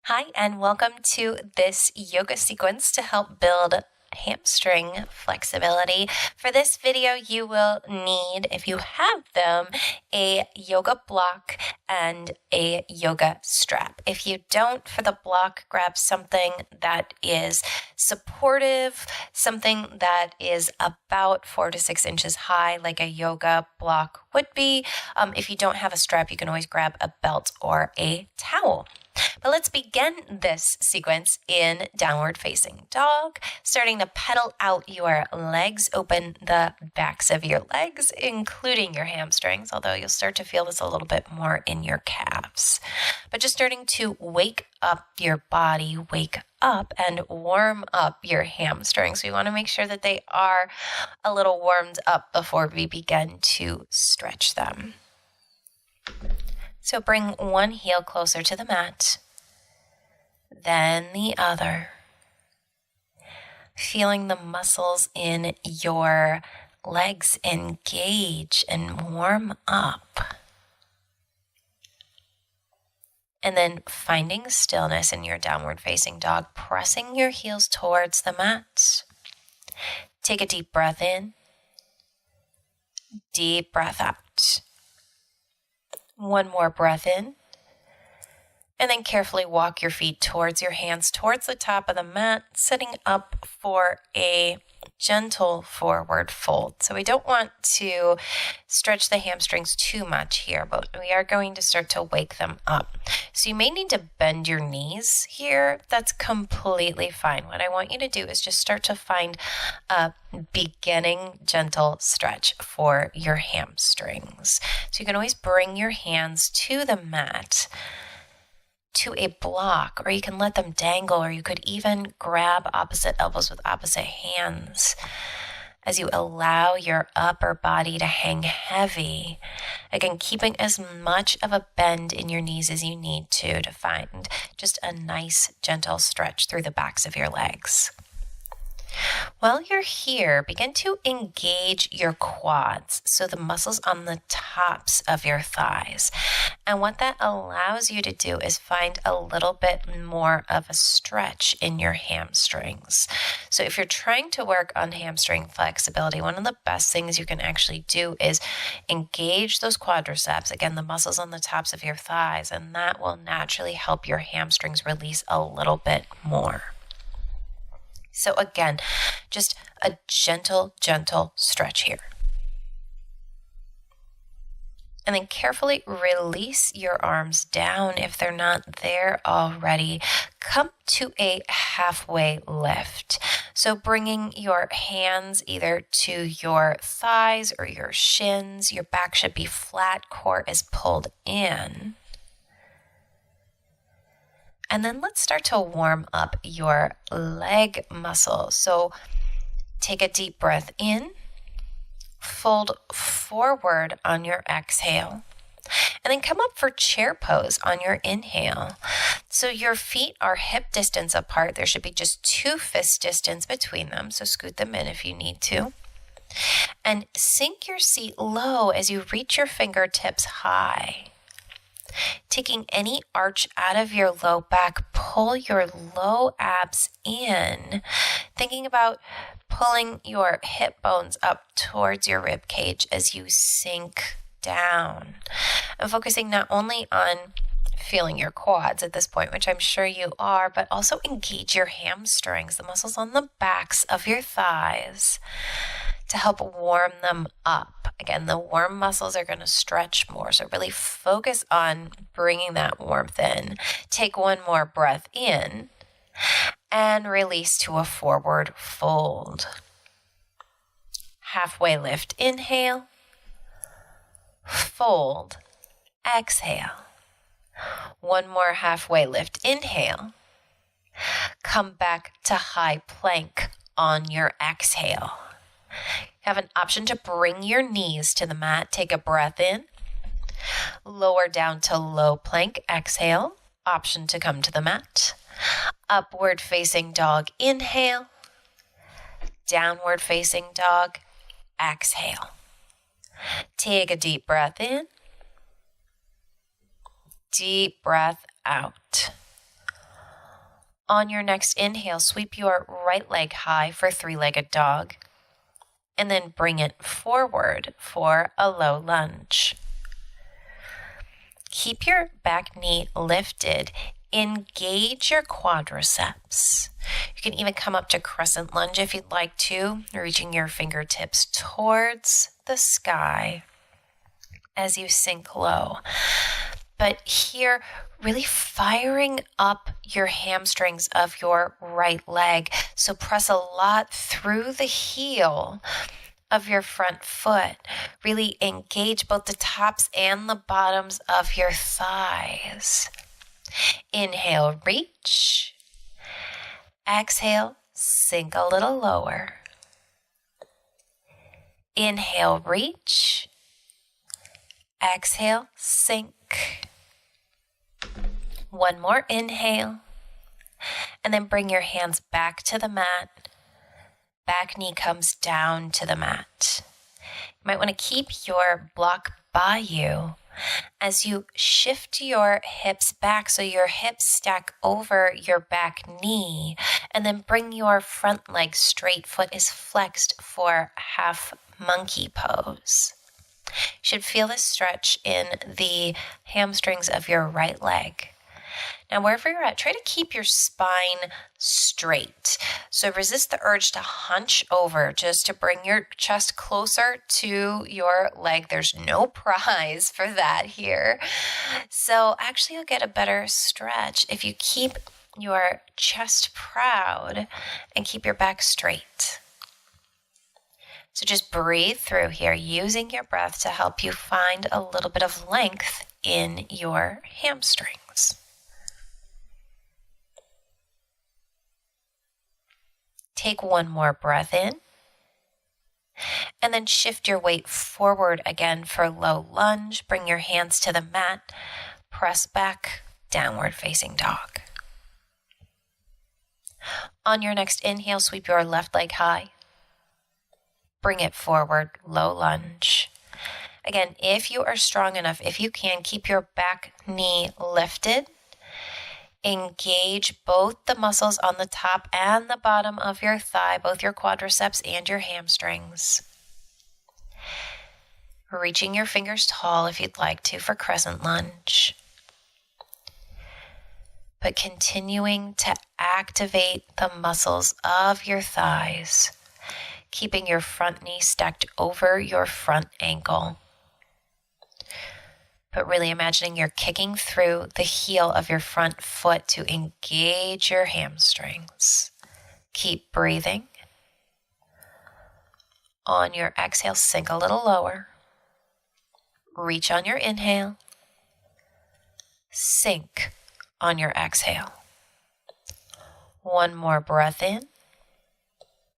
Hi, and welcome to this yoga sequence to help build hamstring flexibility. For this video, you will need, if you have them, a yoga block and a yoga strap. If you don't, for the block, grab something that is supportive, something that is about 4 to 6 inches high, like a yoga block would be. If you don't have a strap, you can always grab a belt or a towel. But let's begin this sequence in downward facing dog, starting to pedal out your legs, open the backs of your legs, including your hamstrings, although you'll start to feel this a little bit more in your calves. But just starting to wake up your body, wake up and warm up your hamstrings. We want to make sure that they are a little warmed up before we begin to stretch them. So bring one heel closer to the mat, then the other. Feeling the muscles in your legs engage and warm up. And then finding stillness in your downward facing dog, pressing your heels towards the mat. Take a deep breath in, deep breath out. One more breath in, and then carefully walk your feet towards your hands, towards the top of the mat, setting up for a gentle forward fold. So we don't want to stretch the hamstrings too much here, but we are going to start to wake them up. So you may need to bend your knees here. That's completely fine. What I want you to do is just start to find a beginning gentle stretch for your hamstrings. So you can always bring your hands to the mat, to a block, or you can let them dangle, or you could even grab opposite elbows with opposite hands as you allow your upper body to hang heavy. Again, keeping as much of a bend in your knees as you need to find just a nice gentle stretch through the backs of your legs. While you're here, begin to engage your quads, so the muscles on the tops of your thighs. And what that allows you to do is find a little bit more of a stretch in your hamstrings. So if you're trying to work on hamstring flexibility, one of the best things you can actually do is engage those quadriceps, again, the muscles on the tops of your thighs, and that will naturally help your hamstrings release a little bit more. So again, just a gentle stretch here. And then carefully release your arms down if they're not there already. Come to a halfway lift. So bringing your hands either to your thighs or your shins. Your back should be flat, core is pulled in. And then let's start to warm up your leg muscles. So take a deep breath in, fold forward on your exhale, and then come up for chair pose on your inhale. So your feet are hip distance apart. There should be just 2 fist distance between them. So scoot them in if you need to. And sink your seat low as you reach your fingertips high. Taking any arch out of your low back, pull your low abs in. Thinking about pulling your hip bones up towards your rib cage as you sink down. And focusing not only on feeling your quads at this point, which I'm sure you are, but also engage your hamstrings, the muscles on the backs of your thighs, to help warm them up. Again, the warm muscles are going to stretch more, so really focus on bringing that warmth in. Take one more breath in and release to a forward fold. Halfway lift, inhale, fold, exhale. One more halfway lift, inhale. Come back to high plank on your exhale. You have an option to bring your knees to the mat. Take a breath in. Lower down to low plank. Exhale. Option to come to the mat. Upward facing dog. Inhale. Downward facing dog. Exhale. Take a deep breath in. Deep breath out. On your next inhale, sweep your right leg high for three-legged dog, and then bring it forward for a low lunge. Keep your back knee lifted. Engage your quadriceps. You can even come up to crescent lunge if you'd like to, reaching your fingertips towards the sky as you sink low. But here, really firing up your hamstrings of your right leg. So press a lot through the heel of your front foot. Really engage both the tops and the bottoms of your thighs. Inhale, reach. Exhale, sink a little lower. Inhale, reach. Exhale, sink. One more inhale, and then bring your hands back to the mat. Back knee comes down to the mat. You might want to keep your block by you as you shift your hips back so your hips stack over your back knee, and then bring your front leg straight. Foot is flexed for half monkey pose. You should feel this stretch in the hamstrings of your right leg. Now, wherever you're at, try to keep your spine straight. So resist the urge to hunch over just to bring your chest closer to your leg. There's no prize for that here. So actually, you'll get a better stretch if you keep your chest proud and keep your back straight. So just breathe through here, using your breath to help you find a little bit of length in your hamstrings. Take one more breath in, and then shift your weight forward again for low lunge. Bring your hands to the mat, press back, downward facing dog. On your next inhale, sweep your left leg high. Bring it forward, low lunge. Again, if you are strong enough, if you can, keep your back knee lifted. Engage both the muscles on the top and the bottom of your thigh, both your quadriceps and your hamstrings. Reaching your fingers tall if you'd like to for crescent lunge. But continuing to activate the muscles of your thighs, keeping your front knee stacked over your front ankle. But really imagining you're kicking through the heel of your front foot to engage your hamstrings. Keep breathing. On your exhale, sink a little lower. Reach on your inhale. Sink on your exhale. One more breath in.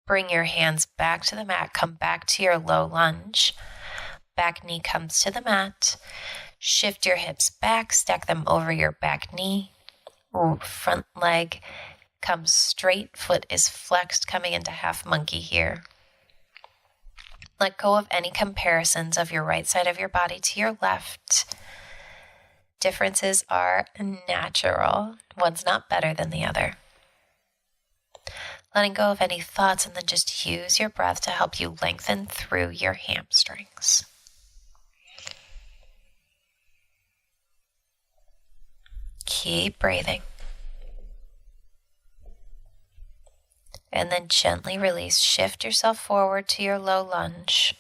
Bring your hands back to the mat. Come back to your low lunge. Back knee comes to the mat. Shift your hips back, stack them over your back knee. Front leg comes straight, foot is flexed, coming into half monkey here. Let go of any comparisons of your right side of your body to your left. Differences are natural. One's not better than the other. Letting go of any thoughts, and then just use your breath to help you lengthen through your hamstrings. Keep breathing. And then gently release. Shift yourself forward to your low lunge.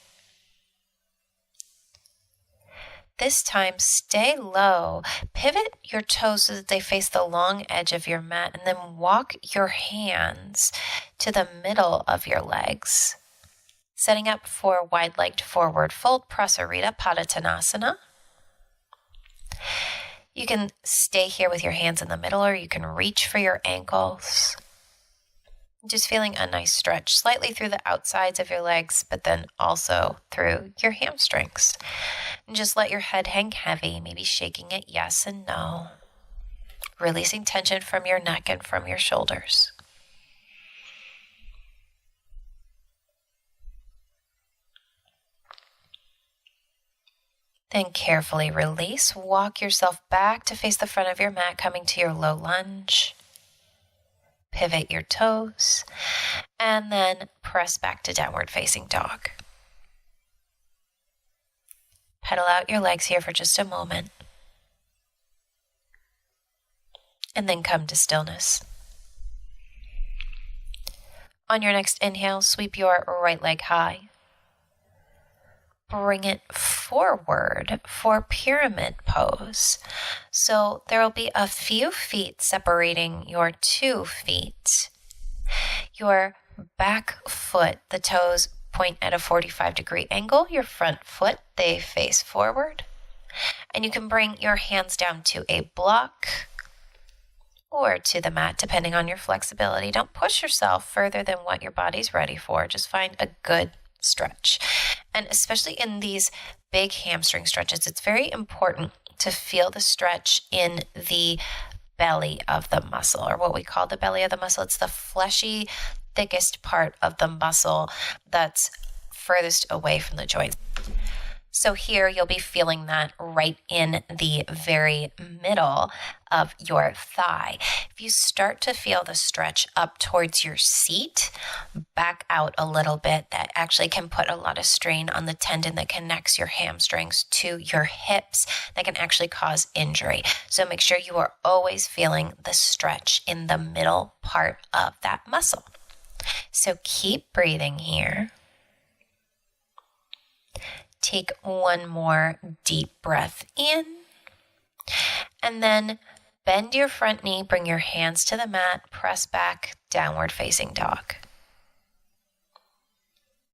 This time, stay low. Pivot your toes so that they face the long edge of your mat, and then walk your hands to the middle of your legs. Setting up for wide-legged forward fold, Prasarita Padottanasana. You can stay here with your hands in the middle, or you can reach for your ankles. Just feeling a nice stretch slightly through the outsides of your legs, but then also through your hamstrings. And just let your head hang heavy, maybe shaking it yes and no. Releasing tension from your neck and from your shoulders. Then carefully release. Walk yourself back to face the front of your mat, coming to your low lunge. pivot your toes, and then press back to downward facing dog. Pedal out your legs here for just a moment, and then come to stillness. On your next inhale, sweep your right leg high. Bring it forward for pyramid pose. So there will be a few feet separating your 2 feet. Your back foot, the toes point at a 45-degree angle. Your front foot, they face forward. And you can bring your hands down to a block or to the mat, depending on your flexibility. Don't push yourself further than what your body's ready for. Just find a good stretch. And especially in these big hamstring stretches, it's very important to feel the stretch in the belly of the muscle, or what we call the belly of the muscle. It's the fleshy, thickest part of the muscle that's furthest away from the joint. So here you'll be feeling that right in the very middle of your thigh. If you start to feel the stretch up towards your seat, back out a little bit. That actually can put a lot of strain on the tendon that connects your hamstrings to your hips. That can actually cause injury. So make sure you are always feeling the stretch in the middle part of that muscle. So keep breathing here. Take one more deep breath in, and then bend your front knee, bring your hands to the mat, press back, downward facing dog.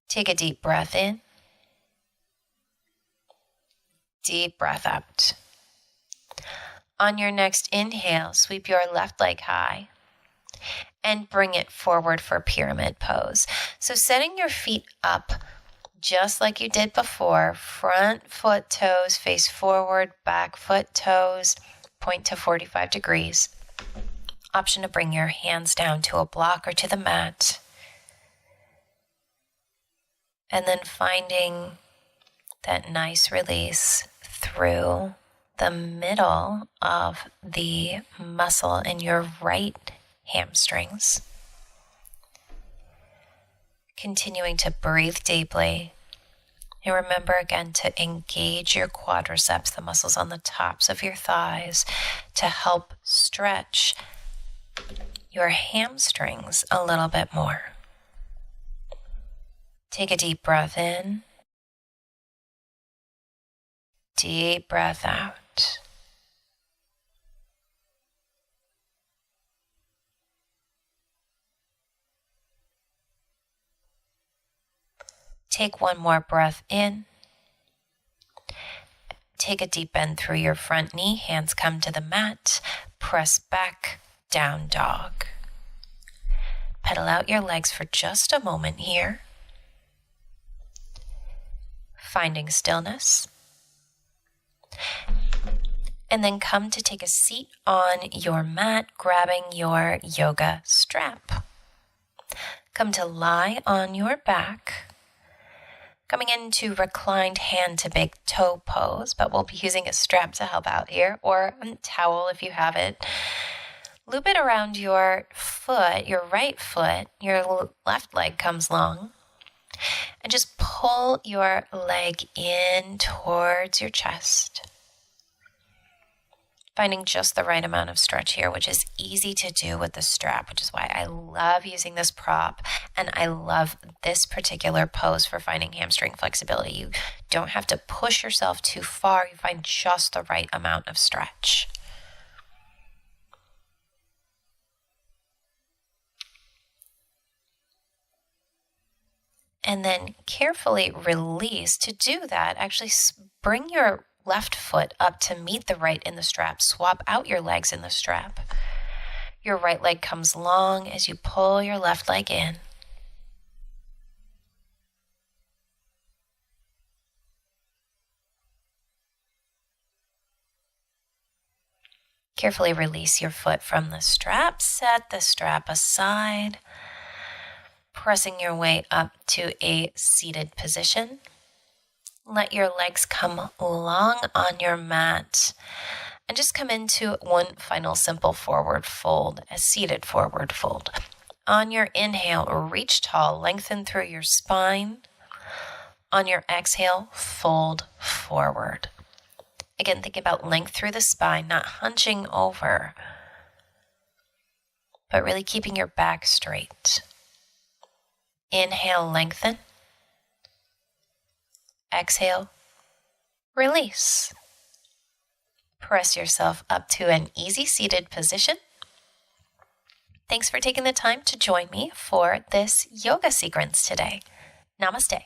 Take a deep breath in, deep breath out. On your next inhale, sweep your left leg high and bring it forward for pyramid pose. So setting your feet up just like you did before, front foot toes face forward, back foot toes point to 45 degrees. Option to bring your hands down to a block or to the mat. And then finding that nice release through the middle of the muscle in your right hamstrings. Continuing to breathe deeply. And remember again to engage your quadriceps, the muscles on the tops of your thighs, to help stretch your hamstrings a little bit more. Take a deep breath in. Deep breath out. Take one more breath in. Take a deep bend through your front knee. Hands come to the mat. Press back, down dog. Pedal out your legs for just a moment here. Finding stillness. And then come to take a seat on your mat, grabbing your yoga strap. Come to lie on your back. Coming into reclined hand to big toe pose, but we'll be using a strap to help out here, or a towel if you have it. Loop it around your foot, your right foot, your left leg comes long, and just pull your leg in towards your chest. Finding just the right amount of stretch here, which is easy to do with the strap, which is why I love using this prop, and I love this particular pose for finding hamstring flexibility. You don't have to push yourself too far. You find just the right amount of stretch. And then carefully release. To do that, actually bring your left foot up to meet the right in the strap. Swap out your legs in the strap. Your right leg comes long as you pull your left leg in. Carefully release your foot from the strap. Set the strap aside. Pressing your way up to a seated position. Let your legs come long on your mat And just come into one final simple forward fold, a seated forward fold. On your inhale, reach tall, lengthen through your spine. On your exhale, fold forward. Again, think about length through the spine, not hunching over, but really keeping your back straight. Inhale, lengthen. Exhale, release. Press yourself up to an easy seated position. Thanks for taking the time to join me for this yoga sequence today. Namaste.